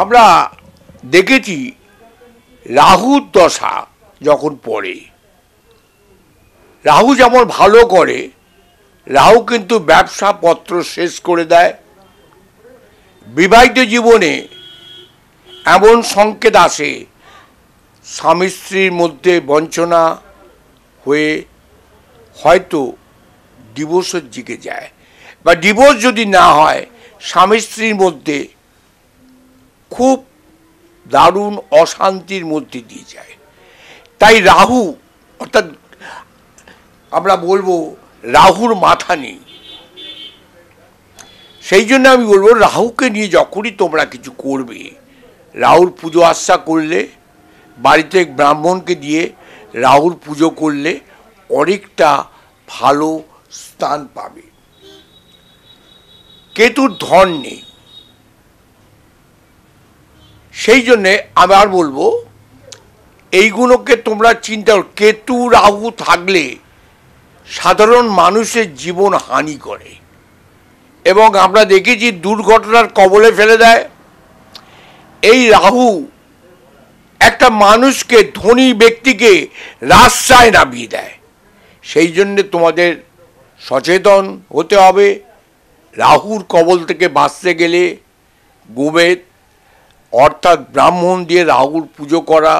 আমরা দেখেছি রাহুর দশা যখন পড়ে, রাহু যেমন ভালো করে, রাহু কিন্তু ব্যবসা পত্র শেষ করে দেয়। বিবাহিত জীবনে এমন সংকেত আসে স্বামী স্ত্রীর মধ্যে বঞ্চনা হয়ে হয়তো ডিভোর্সের দিকে যায়, বা ডিভোর্স যদি না হয় স্বামী স্ত্রীর মধ্যে খুব দারুণ অশান্তির মধ্যে দিয়ে যায়। তাই রাহু, অর্থাৎ আমরা বলবো রাহুর মাথা নেই। সেই জন্য আমি বলবো রাহুকে নিয়ে যখনই তোমরা কিছু করবে, রাহুর পুজো আচ্ছা করলে, বাড়িতে ব্রাহ্মণকে দিয়ে রাহুর পুজো করলে অনেকটা ভালো স্থান পাবে। কেতুর ধন নেই, সেই জন্যে আবার বলবো এইগুলোকে তোমরা চিন্তা করো। কেতু রাহু থাকলে সাধারণ মানুষের জীবন হানি করে এবং আমরা দেখেছি দুর্ঘটনার কবলে ফেলে দেয়। এই রাহু একটা মানুষকে, ধনী ব্যক্তিকে রাস্তায় নামিয়ে দেয়। সেই জন্যে তোমাদের সচেতন হতে হবে। রাহুর কবল থেকে বাঁচতে গেলে গোমেদ অর্থাৎ ব্রাহ্মণ দিয়ে রাহুর পুজো করা।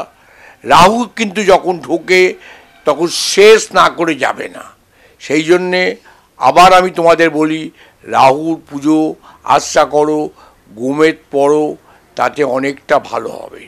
রাহু কিন্তু যখন ঢোকে তখন শেষ না করে যাবে না। সেই জন্যে আবার আমি তোমাদের বলি, রাহুর পুজো আচ্ছা করো, গোমেদ পড়ো, তাতে অনেকটা ভালো হবে।